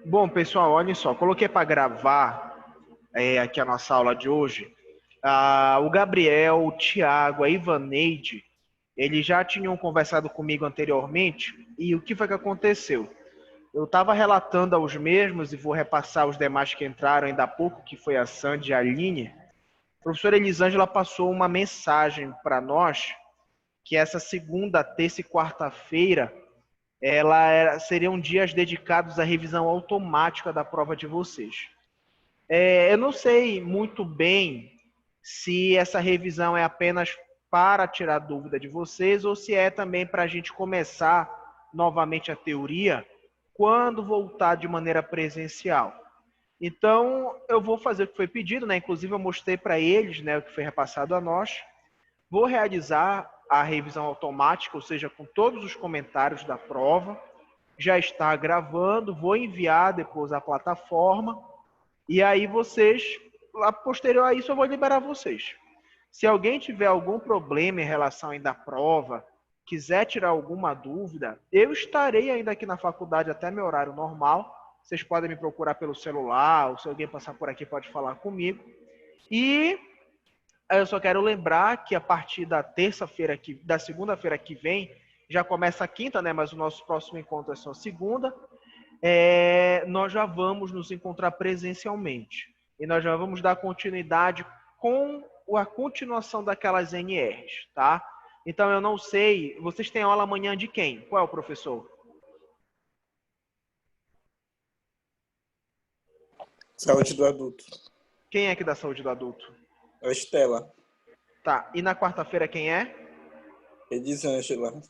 Bom, pessoal, olha só, coloquei para gravar aqui a nossa aula de hoje. O Gabriel, o Thiago, a Ivaneide, eles já tinham conversado comigo anteriormente e o que foi que aconteceu? Eu estava relatando aos mesmos e vou repassar os demais que entraram ainda há pouco, que foi a Sandy e a Aline. A professora Elisângela passou uma mensagem para nós que essa segunda, terça e quarta-feira seriam dias dedicados à revisão automática da prova de vocês. Eu não sei muito bem se essa revisão é apenas para tirar dúvida de vocês ou se é também para a gente começar novamente a teoria quando voltar de maneira presencial. Então, eu vou fazer o que foi pedido, né? Inclusive, eu mostrei para eles, né, o que foi repassado a nós. Vou realizar a revisão automática, ou seja, com todos os comentários da prova. Já está gravando, vou enviar depois à plataforma. E aí vocês, a posterior a isso, eu vou liberar vocês. Se alguém tiver algum problema em relação ainda à prova, quiser tirar alguma dúvida, eu estarei ainda aqui na faculdade até meu horário normal. Vocês podem me procurar pelo celular, ou se alguém passar por aqui pode falar comigo. E eu só quero lembrar que a partir da terça-feira, da segunda-feira que vem, já começa a quinta, né? Mas o nosso próximo encontro é só segunda. Nós já vamos nos encontrar presencialmente. E nós já vamos dar continuidade com a continuação daquelas NRs, tá? Então eu não sei, vocês têm aula amanhã de quem? Qual é o professor? Saúde do adulto. Quem é que dá saúde do adulto? É a Estela. Tá, e na quarta-feira quem é? Elisângela.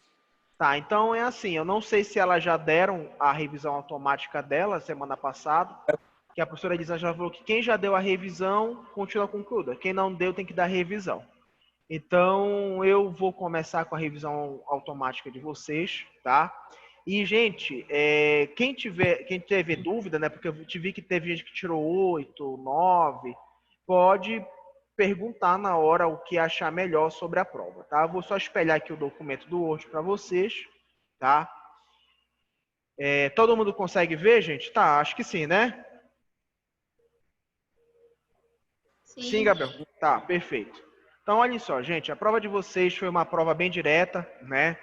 Tá, então é assim, eu não sei se elas já deram a revisão automática dela semana passada, que a professora Elisângela falou que quem já deu a revisão continua concluída, quem não deu tem que dar revisão. Então, eu vou começar com a revisão automática de vocês, tá? E, gente, quem teve dúvida, né? Porque eu te vi que teve gente que tirou 8, 9, pode perguntar na hora o que achar melhor sobre a prova, tá? Eu vou só espelhar aqui o documento do Word para vocês, tá? Todo mundo consegue ver, gente? Tá, acho que sim, né? Sim, Sim. Gabriel. Tá, perfeito. Então, olha só, gente, a prova de vocês foi uma prova bem direta, né?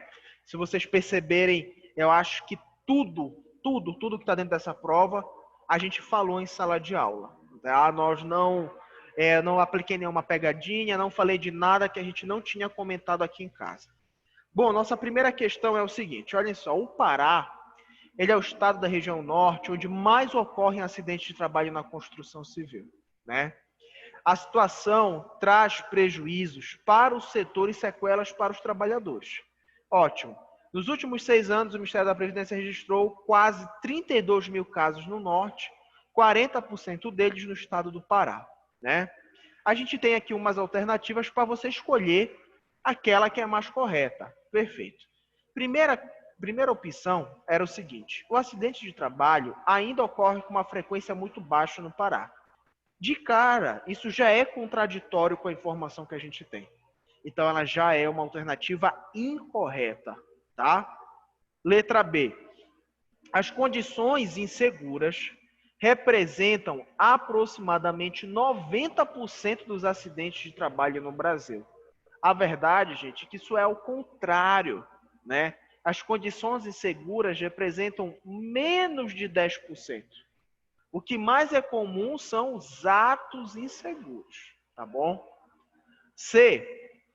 Se vocês perceberem, eu acho que tudo que está dentro dessa prova, a gente falou em sala de aula, tá? Nós não apliquei nenhuma pegadinha, não falei de nada que a gente não tinha comentado aqui em casa. Bom, nossa primeira questão é o seguinte, olhem só, o Pará, ele é o estado da região norte onde mais ocorrem acidentes de trabalho na construção civil, né? A situação traz prejuízos para o setor e sequelas para os trabalhadores. Ótimo. Nos últimos 6 anos, o Ministério da Previdência registrou quase 32 mil casos no norte, 40% deles no estado do Pará, né? A gente tem aqui umas alternativas para você escolher aquela que é mais correta. Perfeito. Primeira opção era o seguinte: o acidente de trabalho ainda ocorre com uma frequência muito baixa no Pará. De cara, isso já é contraditório com a informação que a gente tem. Então, ela já é uma alternativa incorreta, tá? Letra B. As condições inseguras representam aproximadamente 90% dos acidentes de trabalho no Brasil. A verdade, gente, é que isso é o contrário, né? As condições inseguras representam menos de 10%. O que mais é comum são os atos inseguros, tá bom? C.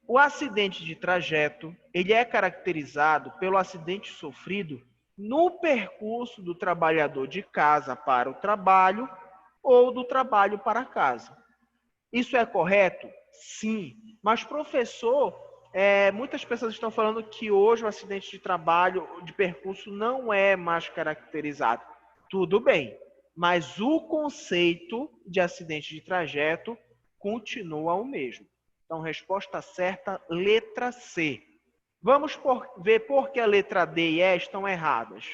O acidente de trajeto, ele é caracterizado pelo acidente sofrido no percurso do trabalhador de casa para o trabalho ou do trabalho para casa. Isso é correto? Sim. Mas, professor, muitas pessoas estão falando que hoje o acidente de trabalho, de percurso, não é mais caracterizado. Tudo bem, mas o conceito de acidente de trajeto continua o mesmo. Então, resposta certa, letra C. Vamos ver por que a letra D e E estão erradas.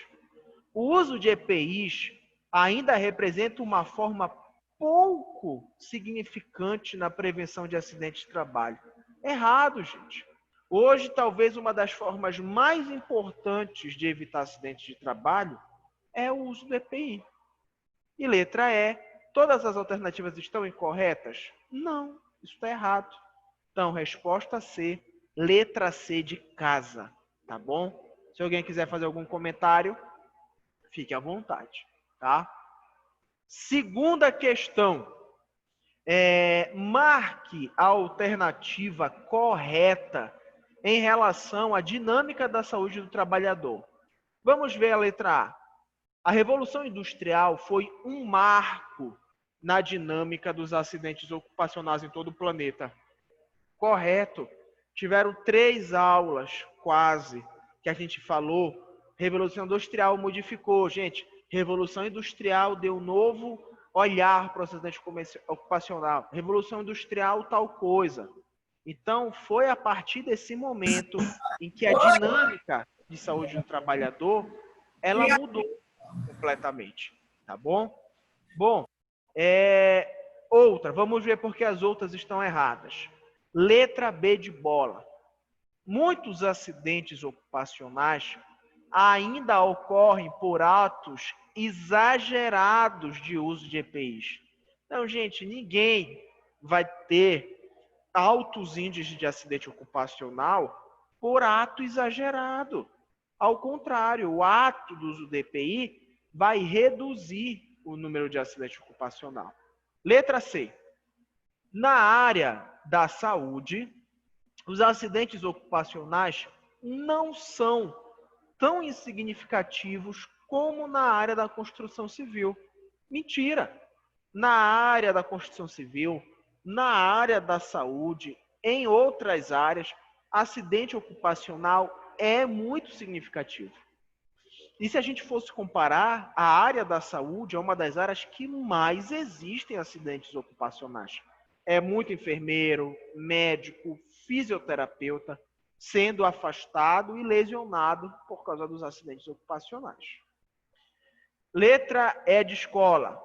O uso de EPIs ainda representa uma forma pouco significante na prevenção de acidentes de trabalho. Errado, gente. Hoje, talvez uma das formas mais importantes de evitar acidentes de trabalho é o uso do EPI. E letra E, todas as alternativas estão incorretas? Não, isso está errado. Então, resposta C, letra C de casa, tá bom? Se alguém quiser fazer algum comentário, fique à vontade, tá? Segunda questão, marque a alternativa correta em relação à dinâmica da saúde do trabalhador. Vamos ver a letra A. A Revolução Industrial foi um marco na dinâmica dos acidentes ocupacionais em todo o planeta. Correto. Tiveram 3 aulas, quase, que a gente falou. Revolução Industrial modificou, gente. Revolução Industrial deu um novo olhar para o acidente ocupacional. Revolução Industrial, tal coisa. Então, foi a partir desse momento em que a dinâmica de saúde do trabalhador, ela mudou completamente, tá bom? Bom, outra, vamos ver porque as outras estão erradas. Letra B de bola. Muitos acidentes ocupacionais ainda ocorrem por atos exagerados de uso de EPIs. Então, gente, ninguém vai ter altos índices de acidente ocupacional por ato exagerado. Ao contrário, o ato do uso do EPI vai reduzir o número de acidente ocupacional. Letra C. Na área da saúde, os acidentes ocupacionais não são tão insignificativos como na área da construção civil. Mentira! Na área da construção civil, na área da saúde, em outras áreas, acidente ocupacional é muito significativo. E se a gente fosse comparar, a área da saúde é uma das áreas que mais existem acidentes ocupacionais. É muito enfermeiro, médico, fisioterapeuta sendo afastado e lesionado por causa dos acidentes ocupacionais. Letra E de escola.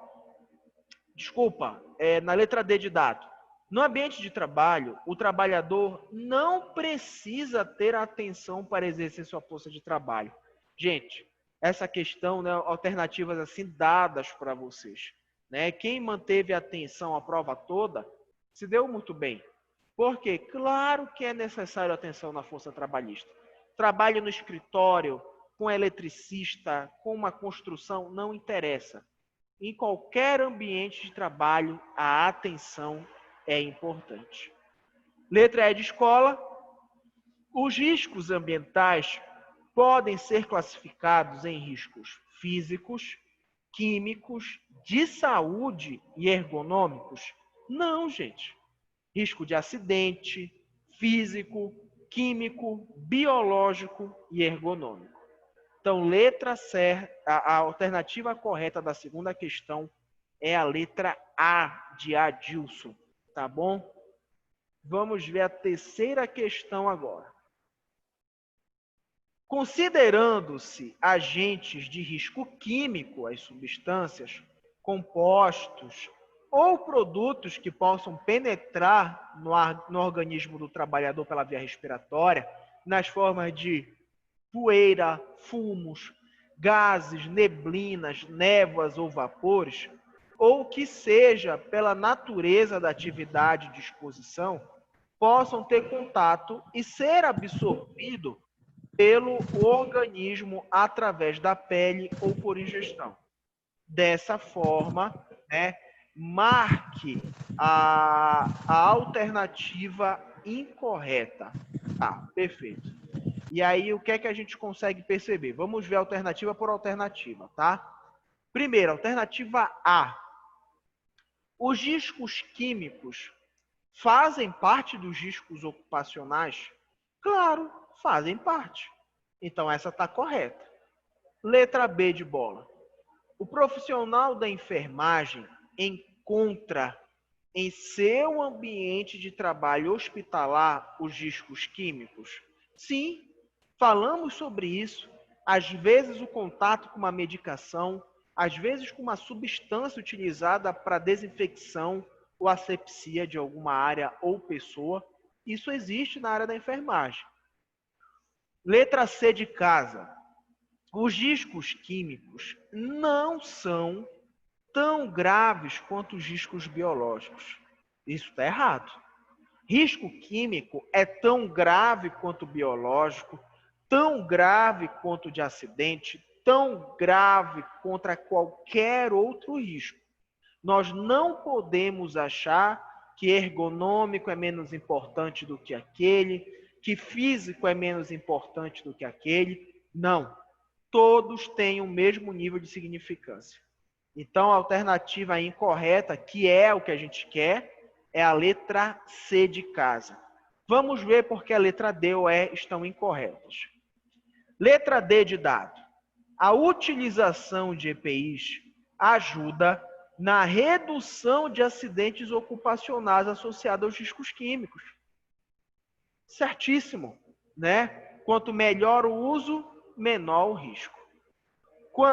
Desculpa, na letra D de dado. No ambiente de trabalho, o trabalhador não precisa ter atenção para exercer sua força de trabalho. Gente, essa questão, né, alternativas assim dadas para vocês. Né? Quem manteve a atenção a prova toda, se deu muito bem. Porque, claro que é necessário atenção na força trabalhista. Trabalho no escritório, com eletricista, com uma construção, não interessa. Em qualquer ambiente de trabalho, a atenção é importante. Letra E de escola. Os riscos ambientais podem ser classificados em riscos físicos, químicos, de saúde e ergonômicos? Não, gente. Risco de acidente, físico, químico, biológico e ergonômico. Então, letra C, a alternativa correta da segunda questão é a letra A de Adilson, tá bom? Vamos ver a terceira questão agora. Considerando-se agentes de risco químico as substâncias, compostos ou produtos que possam penetrar no organismo do trabalhador pela via respiratória, nas formas de poeira, fumos, gases, neblinas, névoas ou vapores, ou que seja pela natureza da atividade de exposição, possam ter contato e ser absorvido pelo organismo através da pele ou por ingestão. Dessa forma, né, marque a alternativa incorreta. Tá, perfeito. E aí, o que é que a gente consegue perceber? Vamos ver alternativa por alternativa, tá? Primeiro, alternativa A. Os riscos químicos fazem parte dos riscos ocupacionais? Claro, fazem parte. Então, essa está correta. Letra B de bola. O profissional da enfermagem encontra em seu ambiente de trabalho hospitalar os riscos químicos? Sim, falamos sobre isso. Às vezes o contato com uma medicação, às vezes com uma substância utilizada para desinfecção ou asepsia de alguma área ou pessoa, isso existe na área da enfermagem. Letra C de casa. Os riscos químicos não são tão graves quanto os riscos biológicos. Isso está errado. Risco químico é tão grave quanto o biológico, tão grave quanto o de acidente, tão grave contra qualquer outro risco. Nós não podemos achar que ergonômico é menos importante do que aquele, que físico é menos importante do que aquele. Não. Todos têm o mesmo nível de significância. Então, a alternativa incorreta, que é o que a gente quer, é a letra C de casa. Vamos ver porque a letra D ou E estão incorretas. Letra D de dado. A utilização de EPIs ajuda na redução de acidentes ocupacionais associados aos riscos químicos. Certíssimo, né? Quanto melhor o uso, menor o risco.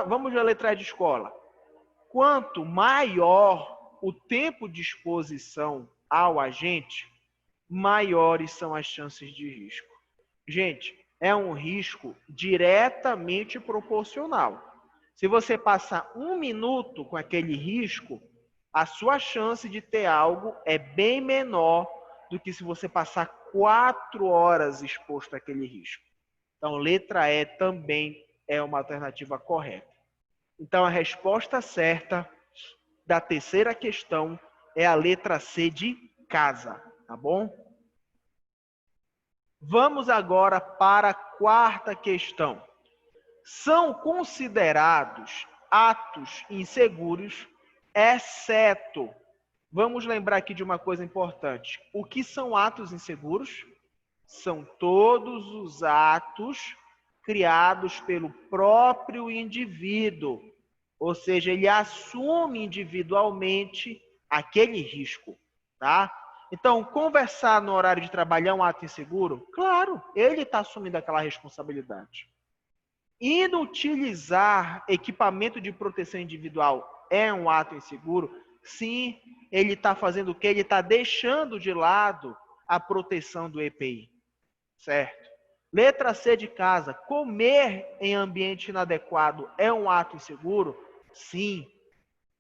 Vamos ver a letra E de escola. Quanto maior o tempo de exposição ao agente, maiores são as chances de risco. Gente, é um risco diretamente proporcional. Se você passar 1 minuto com aquele risco, a sua chance de ter algo é bem menor do que se você passar 4 horas exposto àquele risco. Então, letra E também é uma alternativa correta. Então, a resposta certa da terceira questão é a letra C de casa, tá bom? Vamos agora para a quarta questão. São considerados atos inseguros, exceto... Vamos lembrar aqui de uma coisa importante. O que são atos inseguros? São todos os atos criados pelo próprio indivíduo. Ou seja, ele assume individualmente aquele risco, tá? Então, conversar no horário de trabalho é um ato inseguro? Claro, ele está assumindo aquela responsabilidade. Inutilizar equipamento de proteção individual é um ato inseguro? Sim, ele está fazendo o quê? Ele está deixando de lado a proteção do EPI, certo? Letra C de casa, comer em ambiente inadequado é um ato inseguro? Sim.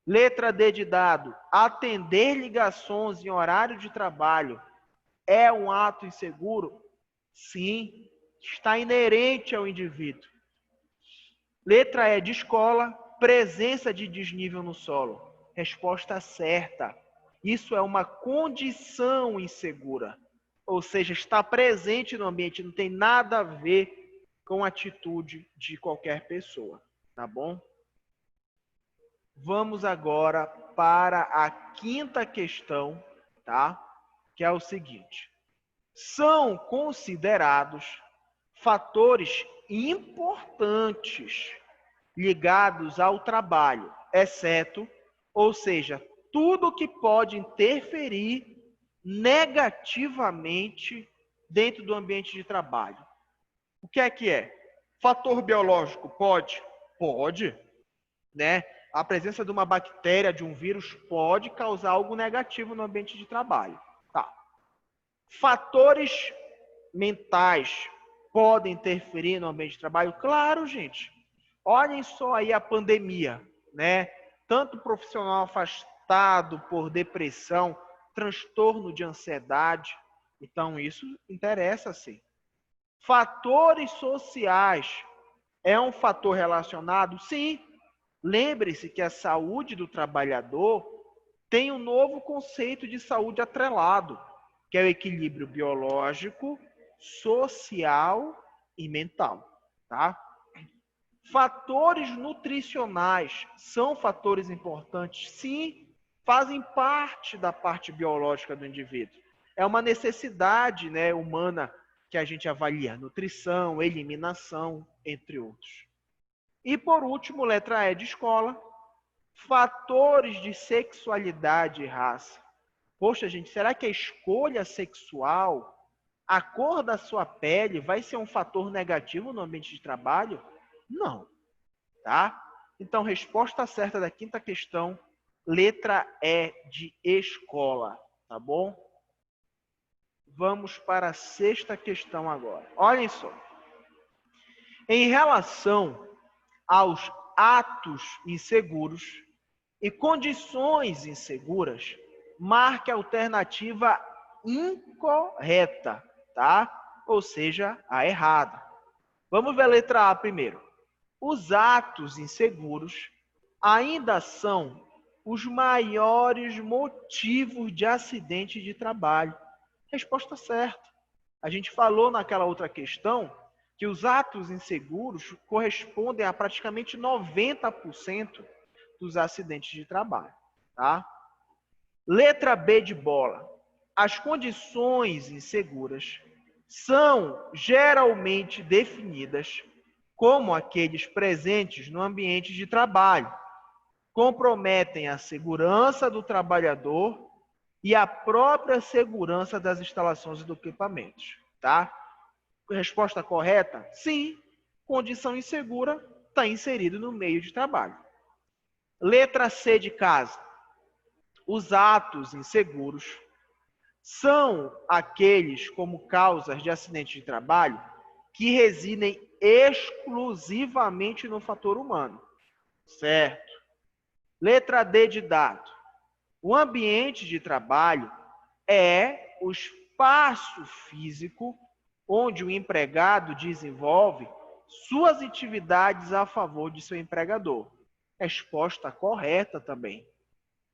Letra D de dado, atender ligações em horário de trabalho é um ato inseguro? Sim. Está inerente ao indivíduo. Letra E de escola, presença de desnível no solo. Resposta certa. Isso é uma condição insegura. Ou seja, está presente no ambiente, não tem nada a ver com a atitude de qualquer pessoa. Tá bom? Vamos agora para a quinta questão, tá? Que é o seguinte. São considerados fatores importantes ligados ao trabalho, exceto, ou seja, tudo que pode interferir negativamente dentro do ambiente de trabalho. O que é que é? Fator biológico pode? Pode, né? A presença de uma bactéria, de um vírus, pode causar algo negativo no ambiente de trabalho. Tá. Fatores mentais podem interferir no ambiente de trabalho? Claro, gente. Olhem só aí a pandemia, né? Tanto profissional afastado por depressão, transtorno de ansiedade. Então, isso interessa, sim. Fatores sociais é um fator relacionado? Sim. Lembre-se que a saúde do trabalhador tem um novo conceito de saúde atrelado, que é o equilíbrio biológico, social e mental, tá? Fatores nutricionais são fatores importantes? Sim, fazem parte da parte biológica do indivíduo. É uma necessidade, né, humana que a gente avalia, nutrição, eliminação, entre outros. E por último, letra E de escola, fatores de sexualidade e raça. Poxa, gente, será que a escolha sexual, a cor da sua pele, vai ser um fator negativo no ambiente de trabalho? Não, tá? Então, resposta certa da quinta questão, letra E de escola, tá bom? Vamos para a sexta questão agora. Olhem só. Em relação aos atos inseguros e condições inseguras, marque a alternativa incorreta, tá? Ou seja, a errada. Vamos ver a letra A primeiro. Os atos inseguros ainda são os maiores motivos de acidente de trabalho. Resposta certa. A gente falou naquela outra questão que os atos inseguros correspondem a praticamente 90% dos acidentes de trabalho, tá? Letra B de bola. As condições inseguras são geralmente definidas como aqueles presentes no ambiente de trabalho, comprometem a segurança do trabalhador e a própria segurança das instalações e do equipamentos, tá? Resposta correta? Sim, condição insegura está inserido no meio de trabalho. Letra C de casa. Os atos inseguros são aqueles como causas de acidente de trabalho que residem exclusivamente no fator humano. Certo. Letra D de dado. O ambiente de trabalho é o espaço físico onde o empregado desenvolve suas atividades a favor de seu empregador. Resposta correta também.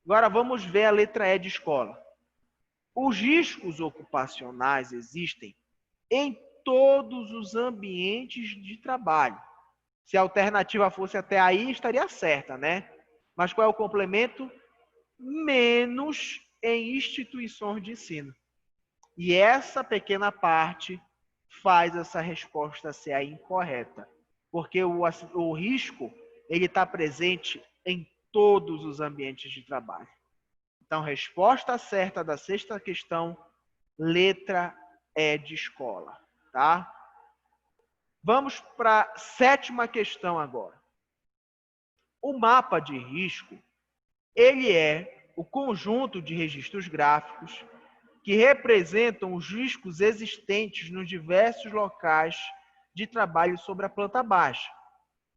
Agora vamos ver a letra E de escola. Os riscos ocupacionais existem em todos os ambientes de trabalho. Se a alternativa fosse até aí, estaria certa, né? Mas qual é o complemento? Menos em instituições de ensino. E essa pequena parte faz essa resposta ser a incorreta. Porque o risco ele está presente em todos os ambientes de trabalho. Então, resposta certa da sexta questão, letra E de escola, tá? Vamos para a sétima questão agora. O mapa de risco, ele é o conjunto de registros gráficos que representam os riscos existentes nos diversos locais de trabalho sobre a planta baixa.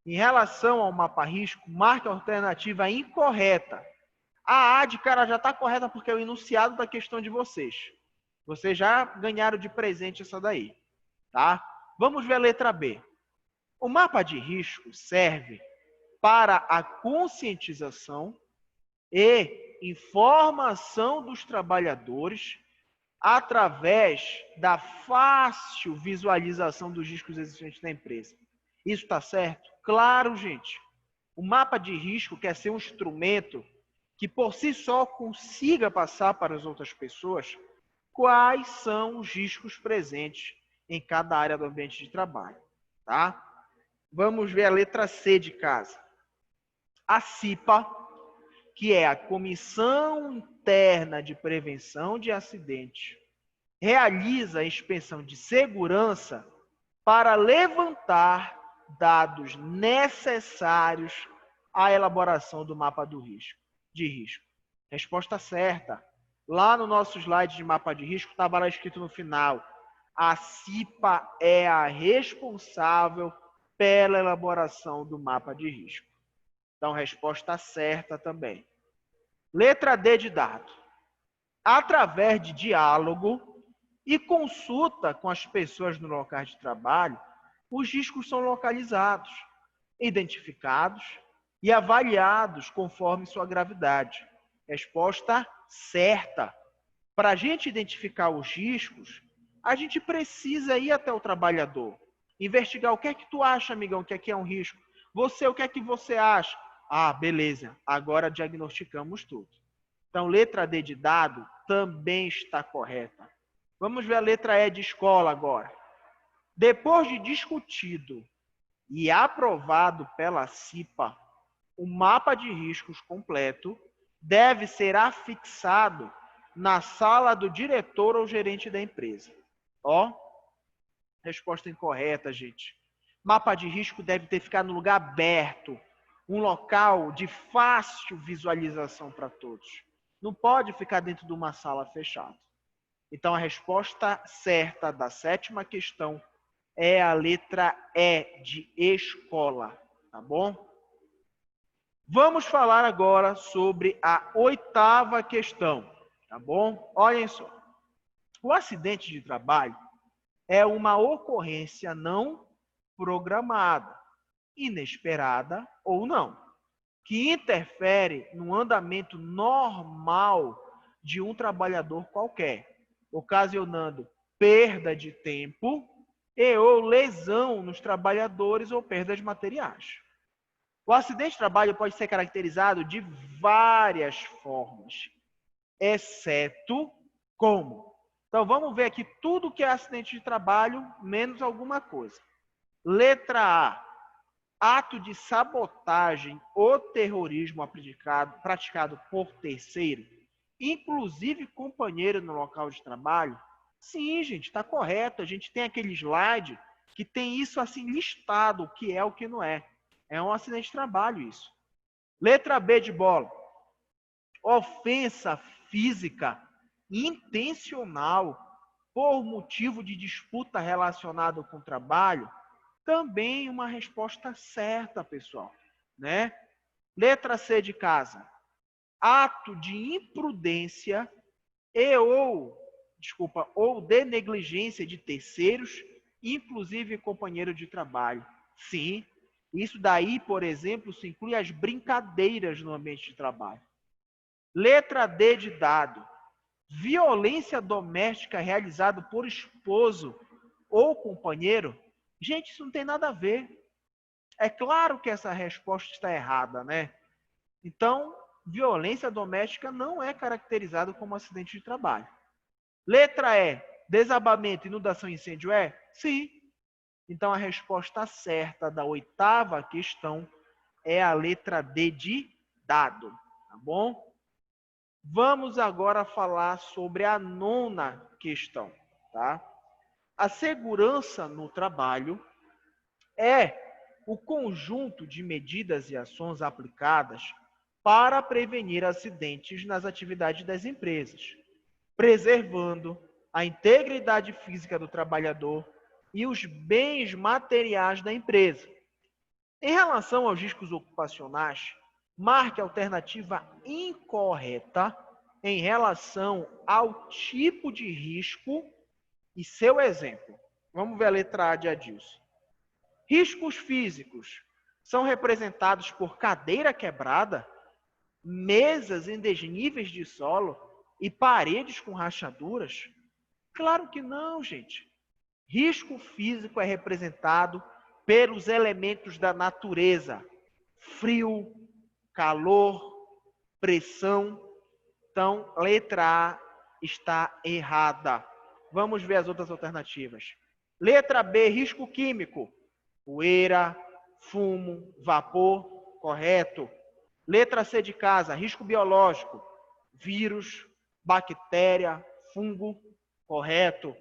Em relação ao mapa risco, marque a alternativa incorreta. A de cara já está correta porque é o enunciado da questão de vocês. Vocês já ganharam de presente essa daí, tá? Vamos ver a letra B. O mapa de risco serve para a conscientização e informação dos trabalhadores através da fácil visualização dos riscos existentes na empresa. Isso está certo? Claro, gente. O mapa de risco quer ser um instrumento que por si só consiga passar para as outras pessoas quais são os riscos presentes em cada área do ambiente de trabalho, tá? Vamos ver a letra C de casa. A CIPA, que é a Comissão Interna de Prevenção de Acidentes, realiza a inspeção de segurança para levantar dados necessários à elaboração do mapa de risco. Resposta certa. Lá no nosso slide de mapa de risco estava lá escrito no final: a CIPA é a responsável pela elaboração do mapa de risco. Então, resposta certa também. Letra D de dado. Através de diálogo e consulta com as pessoas no local de trabalho, os riscos são localizados, identificados e avaliados conforme sua gravidade. Resposta certa. Para a gente identificar os riscos, a gente precisa ir até o trabalhador, investigar o que é que tu acha, amigão, que aqui é um risco. Você, o que é que você acha? Ah, beleza, agora diagnosticamos tudo. Então, letra D de dado também está correta. Vamos ver a letra E de escola agora. Depois de discutido e aprovado pela CIPA, o mapa de riscos completo deve ser afixado na sala do diretor ou gerente da empresa. Ó, resposta incorreta, gente. Mapa de risco deve ter ficado no lugar aberto, um local de fácil visualização para todos. Não pode ficar dentro de uma sala fechada. Então, a resposta certa da sétima questão é a letra E de escola. tá bom? Vamos falar agora sobre a 8ª questão, tá bom? Olhem só. O acidente de trabalho é uma ocorrência não programada, inesperada ou não, que interfere no andamento normal de um trabalhador qualquer, ocasionando perda de tempo e ou lesão nos trabalhadores ou perdas materiais. O acidente de trabalho pode ser caracterizado de várias formas, exceto como. Então, vamos ver aqui tudo que é acidente de trabalho, menos alguma coisa. Letra A. Ato de sabotagem ou terrorismo praticado por terceiro, inclusive companheiro no local de trabalho. Sim, gente, está correto. A gente tem aquele slide que tem isso assim listado, o que é, o que não é. É um acidente de trabalho isso. Letra B de bola. Ofensa física intencional por motivo de disputa relacionada com o trabalho, também uma resposta certa, pessoal, né? Letra C de casa. Ato de imprudência ou de negligência de terceiros, inclusive companheiro de trabalho. Sim, isso daí, por exemplo, se inclui as brincadeiras no ambiente de trabalho. Letra D de dado. Violência doméstica realizada por esposo ou companheiro. Gente, isso não tem nada a ver. É claro que essa resposta está errada, né? Então, violência doméstica não é caracterizado como acidente de trabalho. Letra E. Desabamento, inundação e incêndio é? Sim. Então, a resposta certa da 8ª questão é a letra D de dado. Tá bom? Vamos agora falar sobre a 9ª questão, tá? A segurança no trabalho é o conjunto de medidas e ações aplicadas para prevenir acidentes nas atividades das empresas, preservando a integridade física do trabalhador e os bens materiais da empresa. Em relação aos riscos ocupacionais, marque a alternativa incorreta em relação ao tipo de risco e seu exemplo. Vamos ver a letra A de Adilson. Riscos físicos são representados por cadeira quebrada, mesas em desníveis de solo e paredes com rachaduras? Claro que não, gente. Risco físico é representado pelos elementos da natureza: frio, calor, pressão. Então, letra A está errada. Vamos ver as outras alternativas. Letra B, risco químico: poeira, fumo, vapor. Correto. Letra C de casa, risco biológico: vírus, bactéria, fungo. Correto.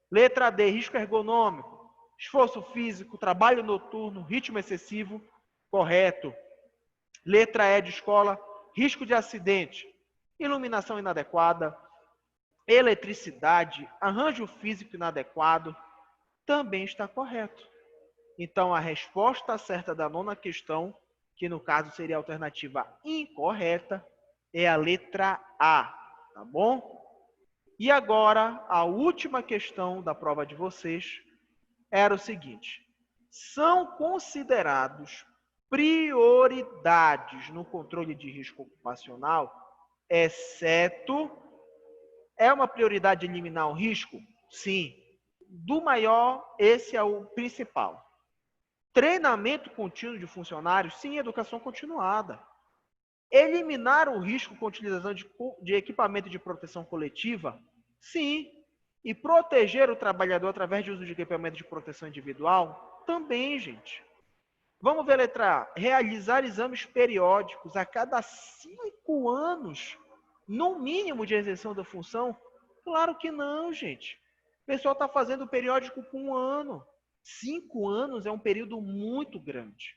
Letra D, risco ergonômico: esforço físico, trabalho noturno, ritmo excessivo. Correto. Letra E de escola, risco de acidente: iluminação inadequada, eletricidade, arranjo físico inadequado. Também está correto. Então, a resposta certa da 9ª questão, que no caso seria a alternativa incorreta, é a letra A, tá bom? E agora, a última questão da prova de vocês era o seguinte: são considerados prioridades no controle de risco ocupacional, exceto... É uma prioridade eliminar o risco? Sim. Do maior, esse é o principal. Treinamento contínuo de funcionários? Sim, educação continuada. Eliminar o risco com utilização de equipamento de proteção coletiva? Sim. E proteger o trabalhador através de uso de equipamento de proteção individual? Também, gente. Vamos ver a letra A. Realizar exames periódicos a cada 5 anos, no mínimo, de exerção da função? Claro que não, gente. O pessoal está fazendo o periódico com 1 ano. 5 anos é um período muito grande.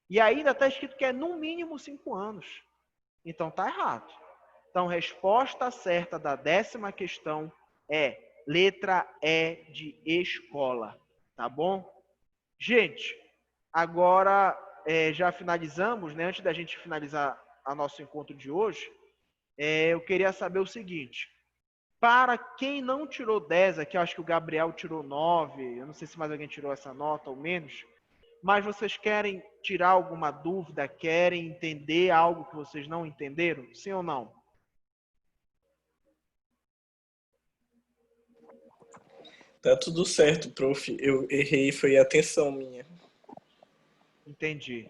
E ainda está escrito que é no mínimo 5 anos. Então está errado. Então, resposta certa da 10ª questão é letra E de escola. Tá bom? Gente, agora já finalizamos, né? Antes da gente finalizar o nosso encontro de hoje, eu queria saber o seguinte. Para quem não tirou 10 aqui, eu acho que o Gabriel tirou 9, eu não sei se mais alguém tirou essa nota ou menos, mas vocês querem tirar alguma dúvida, querem entender algo que vocês não entenderam? Sim ou não? Tá tudo certo, prof. Eu errei, foi a atenção minha. Entendi.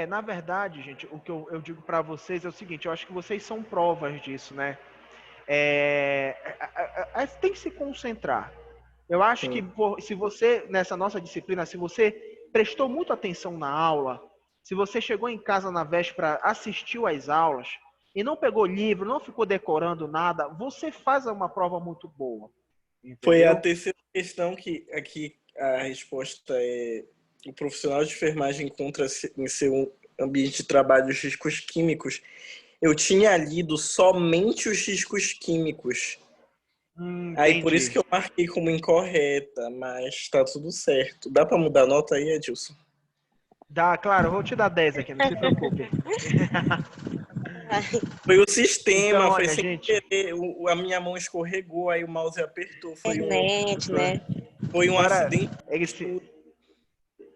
Na verdade, gente, o que eu digo para vocês é o seguinte, eu acho que vocês são provas disso, né? Tem que se concentrar. Eu acho que Sim. se você, nessa nossa disciplina, se você prestou muita atenção na aula, se você chegou em casa na véspera, assistiu às aulas e não pegou livro, não ficou decorando nada, você faz uma prova muito boa. Foi a Entendeu? terceira questão que aqui a resposta é: o profissional de enfermagem encontra-se em seu ambiente de trabalho os riscos químicos. Eu tinha lido somente os riscos químicos. Aí por isso Entendi. que eu marquei como incorreta, mas tá tudo certo. Dá para mudar a nota aí, Edilson? Dá, claro, eu vou te dar 10 aqui, não se preocupe. Foi o sistema, Então, foi olha, sem gente, querer. A minha mão escorregou, aí o mouse apertou. Internet, né? Foi um agora, acidente.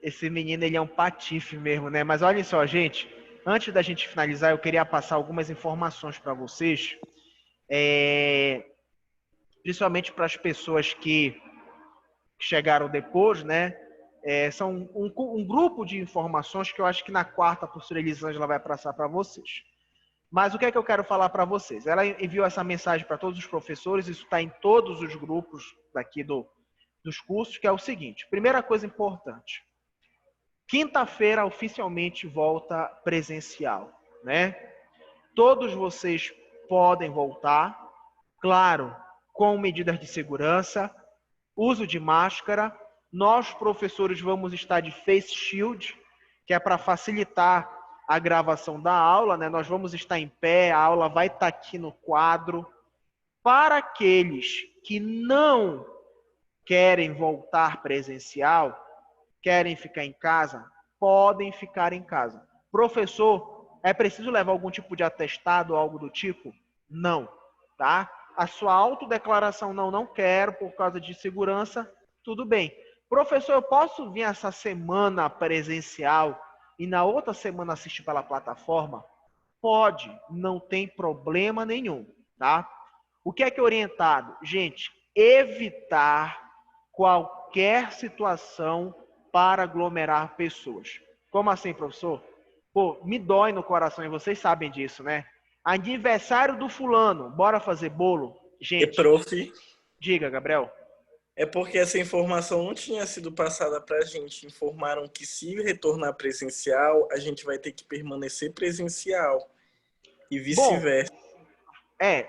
esse menino, ele é um patife mesmo, né? Mas olha só, gente, antes da gente finalizar, eu queria passar algumas informações para vocês, principalmente para as pessoas que chegaram depois, né? São um grupo de informações que eu acho que na quarta a professora Elisângela vai passar para vocês. Mas o que é que eu quero falar para vocês? Ela enviou essa mensagem para todos os professores, isso está em todos os grupos daqui dos cursos, que é o seguinte. Primeira coisa importante. Quinta-feira oficialmente volta presencial, né? Todos vocês podem voltar, claro, com medidas de segurança, uso de máscara. Nós, professores, vamos estar de face shield, que é para facilitar a gravação da aula, né? Nós vamos estar em pé, a aula vai estar aqui no quadro. Para aqueles que não querem voltar presencial, querem ficar em casa, podem ficar em casa. Professor, é preciso levar algum tipo de atestado ou algo do tipo? Não, tá? A sua autodeclaração não quero por causa de segurança, tudo bem. Professor, eu posso vir essa semana presencial e na outra semana assistir pela plataforma? Pode, não tem problema nenhum, tá? O que é orientado? Gente, evitar qualquer situação para aglomerar pessoas. Como assim, professor? Pô, me dói no coração e vocês sabem disso, né? Aniversário do fulano, bora fazer bolo? E Gente, prof, diga, Gabriel. é porque essa informação não tinha sido passada para a gente. Informaram que se retornar presencial, a gente vai ter que permanecer presencial e Bom, vice-versa.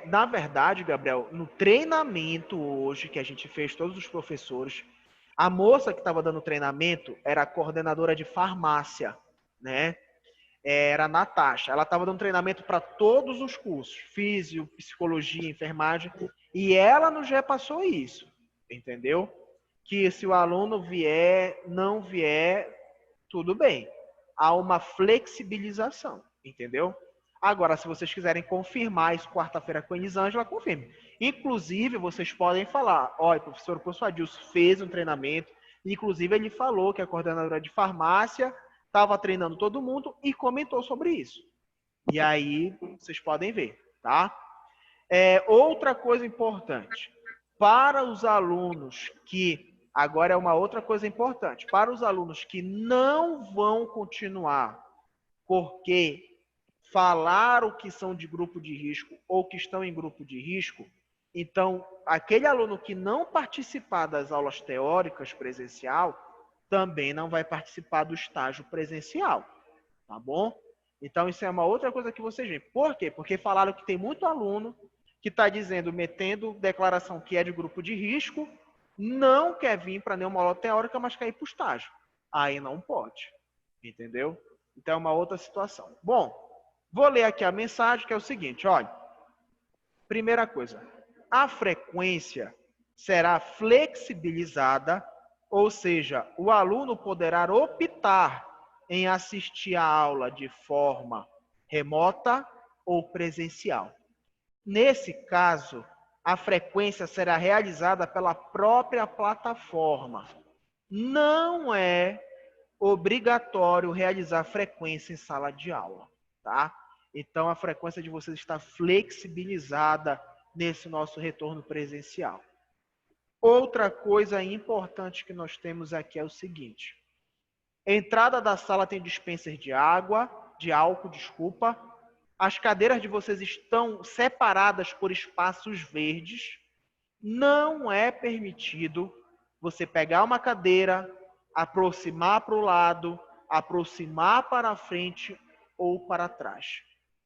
na verdade, Gabriel, no treinamento hoje que a gente fez, todos os professores, a moça que estava dando treinamento era a coordenadora de farmácia, né? Era a Natasha. Ela estava dando treinamento para todos os cursos, físio, psicologia, enfermagem, e ela nos repassou isso, entendeu? Que se o aluno vier, não vier, tudo bem. Há uma flexibilização, entendeu? Agora, se vocês quiserem confirmar isso quarta-feira com a Elisângela, confirme. Inclusive, vocês podem falar, olha, professor, o professor Adilson fez um treinamento, inclusive ele falou que a coordenadora de farmácia estava treinando todo mundo e comentou sobre isso. E aí, vocês podem ver, tá? Outra coisa importante, para os alunos que, agora é uma outra coisa importante, para os alunos que não vão continuar porque falaram que são de grupo de risco ou que estão em grupo de risco, então, aquele aluno que não participar das aulas teóricas presencial, também não vai participar do estágio presencial, tá bom? Então, isso é uma outra coisa que vocês veem. Por quê? Porque falaram que tem muito aluno que está dizendo, metendo declaração que é de grupo de risco, não quer vir para nenhuma aula teórica, mas quer ir para o estágio. Aí não pode, entendeu? Então, é uma outra situação. Bom, vou ler aqui a mensagem, que é o seguinte, olha. Primeira coisa, a frequência será flexibilizada, ou seja, o aluno poderá optar em assistir a aula de forma remota ou presencial. Nesse caso, a frequência será realizada pela própria plataforma. Não é obrigatório realizar frequência em sala de aula, tá? Então, a frequência de vocês está flexibilizada nesse nosso retorno presencial. Outra coisa importante que nós temos aqui é o seguinte. A entrada da sala tem dispenser de álcool, desculpa. As cadeiras de vocês estão separadas por espaços verdes. Não é permitido você pegar uma cadeira, aproximar para o lado, aproximar para a frente ou para trás.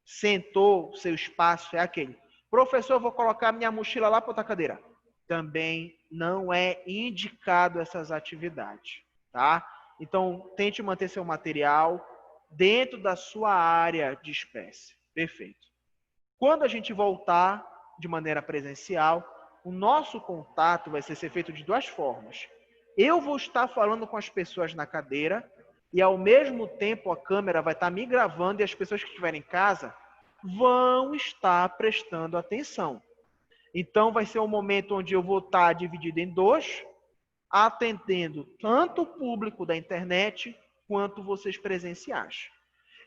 Sentou, seu espaço é aquele. Professor, eu vou colocar minha mochila lá para outra cadeira. Também não é indicado essas atividades, tá? Então, tente manter seu material dentro da sua área de espécie. Perfeito. Quando a gente voltar de maneira presencial, o nosso contato vai ser feito de duas formas. Eu vou estar falando com as pessoas na cadeira e, ao mesmo tempo, a câmera vai estar me gravando e as pessoas que estiverem em casa vão estar prestando atenção. Então, vai ser um momento onde eu vou estar dividido em dois, atendendo tanto o público da internet quanto vocês presenciais.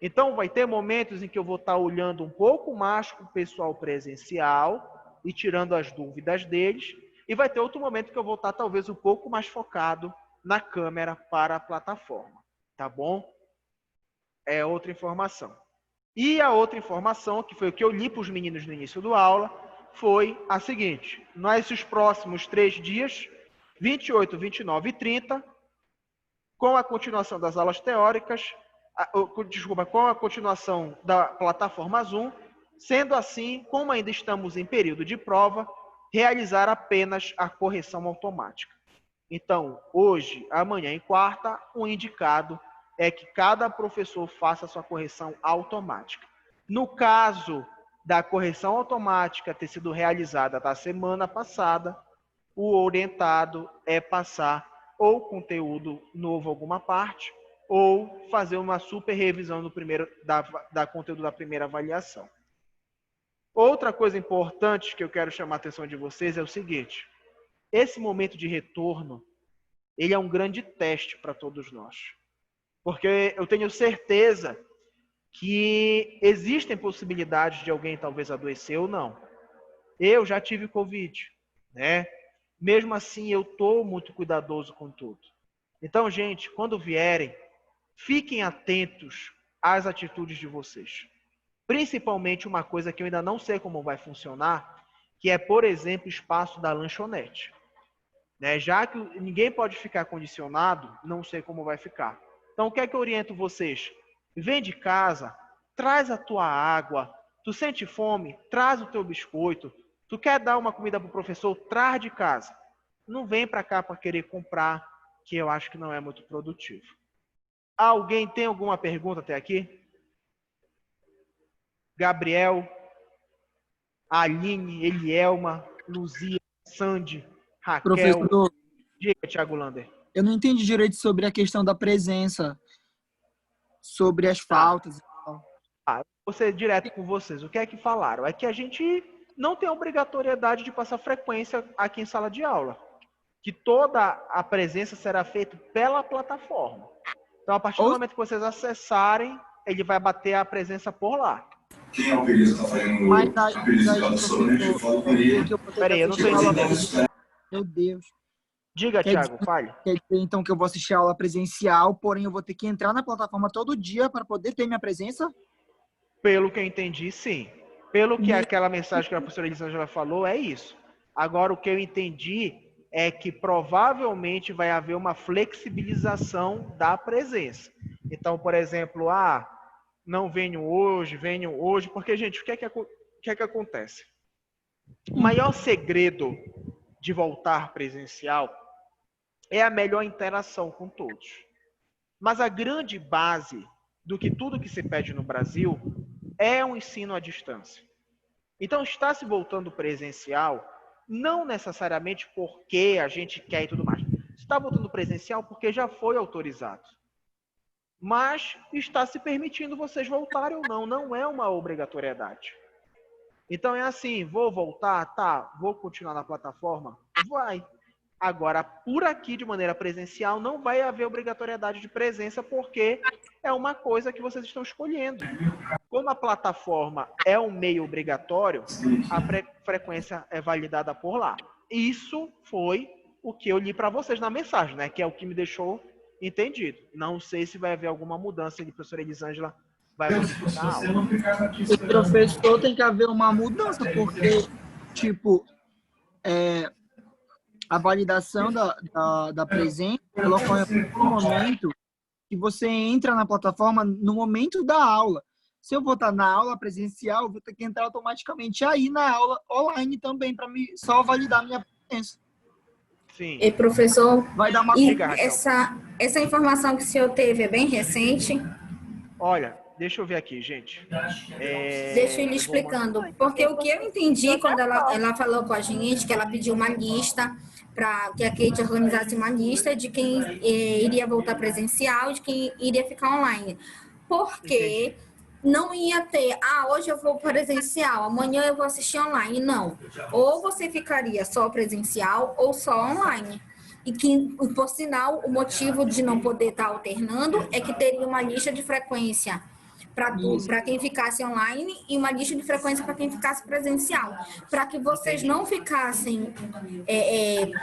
Então, vai ter momentos em que eu vou estar olhando um pouco mais com o pessoal presencial e tirando as dúvidas deles, e vai ter outro momento que eu vou estar talvez um pouco mais focado na câmera para a plataforma, tá bom? É outra informação. E a outra informação, que foi o que eu li para os meninos no início da aula, foi a seguinte: nesses próximos 3 dias, 28, 29 e 30, com a continuação das aulas teóricas, com a continuação da plataforma Zoom, sendo assim, como ainda estamos em período de prova, realizar apenas a correção automática. Então, hoje, amanhã e quarta, o indicado é que cada professor faça a sua correção automática. No caso da correção automática ter sido realizada da semana passada, o orientado é passar ou conteúdo novo alguma parte, ou fazer uma super revisão do da conteúdo da primeira avaliação. Outra coisa importante que eu quero chamar a atenção de vocês é o seguinte: esse momento de retorno, ele é um grande teste para todos nós. Porque eu tenho certeza que existem possibilidades de alguém talvez adoecer ou não. Eu já tive Covid, né? Mesmo assim, eu estou muito cuidadoso com tudo. Então, gente, quando vierem, fiquem atentos às atitudes de vocês. Principalmente uma coisa que eu ainda não sei como vai funcionar, que é, por exemplo, o espaço da lanchonete. Né? Já que ninguém pode ficar condicionado, não sei como vai ficar. Então, o que é que eu oriento vocês? Vem de casa, traz a tua água. Tu sente fome? Traz o teu biscoito. Tu quer dar uma comida para o professor? Traz de casa. Não vem para cá para querer comprar, que eu acho que não é muito produtivo. Alguém tem alguma pergunta até aqui? Gabriel, Aline, Elielma, Luzia, Sandy, Raquel. Professor, Diga, Thiago Lander. eu não entendi direito sobre a questão da presença, sobre as faltas e tal. Vou ser direto com vocês. O que é que falaram? É que a gente não tem obrigatoriedade de passar frequência aqui em sala de aula. Que toda a presença será feita pela plataforma. Então, a partir do momento que vocês acessarem, ele vai bater a presença por lá. Quem é o período que está fazendo a perícia de somente? Fala com ele. Peraí, eu não estou entendendo. Meu Deus. Diga, Thiago, fale. Quer dizer, então, que eu vou assistir a aula presencial, porém eu vou ter que entrar na plataforma todo dia para poder ter minha presença? Pelo que eu entendi, sim. Pelo que aquela mensagem que a professora Elisângela falou, é isso. Agora, o que eu entendi é que provavelmente vai haver uma flexibilização da presença. Então, por exemplo, não venho hoje, porque, gente, o que é que acontece? O maior segredo de voltar presencial é a melhor interação com todos. Mas a grande base do que tudo que se pede no Brasil é um ensino à distância. Então, está se voltando presencial, não necessariamente porque a gente quer e tudo mais. Está voltando presencial porque já foi autorizado. mas está se permitindo vocês voltarem ou não, não é uma obrigatoriedade. Então é assim, vou voltar? Tá. Vou continuar na plataforma? Vai. Agora, por aqui, de maneira presencial, não vai haver obrigatoriedade de presença, porque é uma coisa que vocês estão escolhendo. Como a plataforma é um meio obrigatório, a frequência é validada por lá. Isso foi o que eu li para vocês na mensagem, né? Que é o que me deixou entendido. Não sei se vai haver alguma mudança de professora Elisângela vai modificar algo. O professor tem que haver uma mudança, porque, tipo, a validação da presença, ela ocorre no momento que você entra na plataforma no momento da aula. Se eu vou estar na aula presencial, eu vou ter que entrar automaticamente aí na aula online também, para só validar minha presença. Sim. E professor, Vai dar uma essa informação que o senhor teve é bem recente? Olha, deixa eu ver aqui, gente. Deixa eu ir explicando. Porque o que eu entendi quando ela falou com a gente, que ela pediu uma lista para que a Kate organizasse uma lista de quem iria voltar presencial e de quem iria ficar online. Porque não ia ter, hoje eu vou presencial, amanhã eu vou assistir online. Não. Ou você ficaria só presencial ou só online. E que, por sinal, o motivo de não poder estar alternando é que teria uma lista de frequência para quem ficasse online e uma lista de frequência para quem ficasse presencial. Para que vocês não ficassem,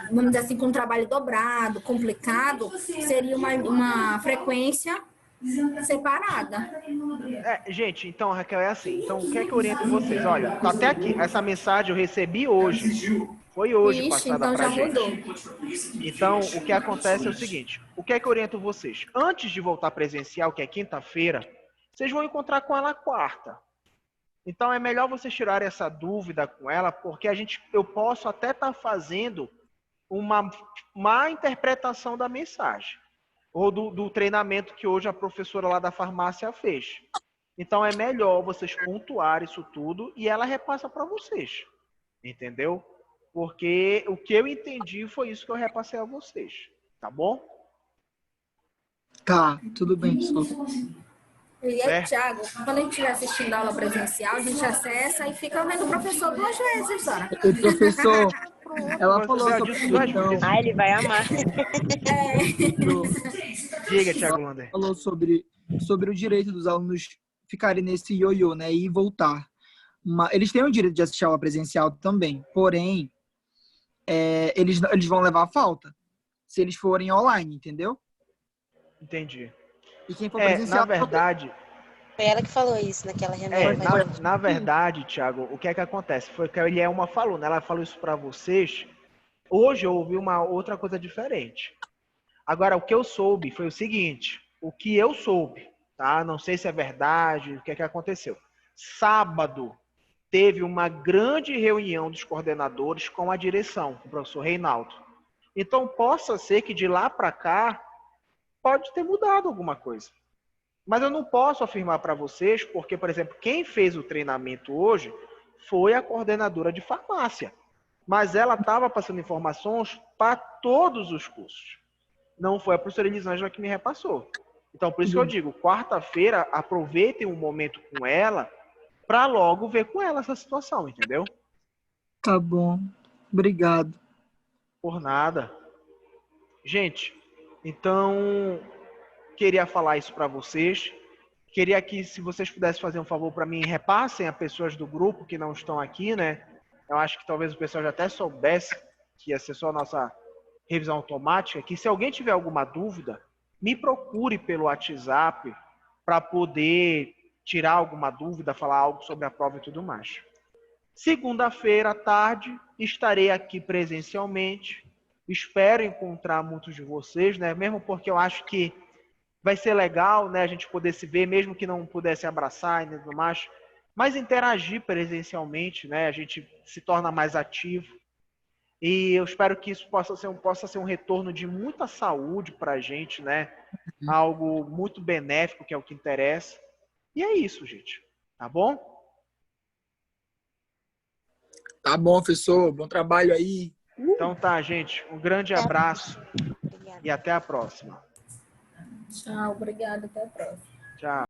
vamos dizer assim, com um trabalho dobrado, complicado, seria uma frequência separada. Gente, então, Raquel, é assim. Então, o que é que eu oriento vocês? Olha, tá até aqui. Essa mensagem eu recebi hoje. Foi hoje passada pra gente. Então, o que acontece é o seguinte. O que é que eu oriento vocês? Antes de voltar presencial, que é quinta-feira, vocês vão encontrar com ela quarta. Então, é melhor vocês tirarem essa dúvida com ela, porque eu posso até estar fazendo uma má interpretação da mensagem. Ou do treinamento que hoje a professora lá da farmácia fez. Então, é melhor vocês pontuarem isso tudo e ela repassa para vocês. Entendeu? Porque o que eu entendi foi isso que eu repassei a vocês. Tá bom? Tá, tudo bem, professor. E aí, Thiago, quando a gente estiver assistindo a aula presencial, a gente acessa e fica vendo o professor 2 vezes, Sara. O professor, ela falou sobre então, ele vai amar. Diga, Thiago Lander. Falou sobre o direito dos alunos ficarem nesse ioiô, né, e voltar. Eles têm o direito de assistir a aula presencial também, porém, eles vão levar a falta se eles forem online, entendeu? Entendi. E quem for presencial... Na verdade... Foi ela que falou isso naquela reunião. Na verdade, Thiago, o que é que acontece? Foi que a Elielma falou, né? Ela falou isso para vocês. Hoje eu ouvi uma outra coisa diferente. Agora, o que eu soube foi o seguinte. O que eu soube, tá? Não sei se é verdade, o que é que aconteceu. Sábado, teve uma grande reunião dos coordenadores com a direção, com o professor Reinaldo. Então, possa ser que de lá para cá, pode ter mudado alguma coisa. Mas eu não posso afirmar para vocês, porque, por exemplo, quem fez o treinamento hoje foi a coordenadora de farmácia. Mas ela estava passando informações para todos os cursos. Não foi a professora Elisângela que me repassou. Então, por isso que eu digo, quarta-feira, aproveitem um momento com ela para logo ver com ela essa situação, entendeu? Tá bom. Obrigado. Por nada. Gente, então, queria falar isso para vocês. Queria que, se vocês pudessem fazer um favor para mim, repassem a pessoas do grupo que não estão aqui, né? Eu acho que talvez o pessoal já até soubesse que ia ser só a nossa revisão automática, que se alguém tiver alguma dúvida, me procure pelo WhatsApp para poder tirar alguma dúvida, falar algo sobre a prova e tudo mais. Segunda-feira à tarde, estarei aqui presencialmente. Espero encontrar muitos de vocês, né? Mesmo porque eu acho que vai ser legal, né? A gente poder se ver, mesmo que não pudesse abraçar e tudo mais, mas interagir presencialmente, né? A gente se torna mais ativo. E eu espero que isso possa ser um retorno de muita saúde para a gente, né? Algo muito benéfico, que é o que interessa. E é isso, gente. Tá bom? Tá bom, professor. Bom trabalho aí. Então tá, gente. Um grande abraço e até a próxima. Tchau, obrigada, até a próxima. Tchau.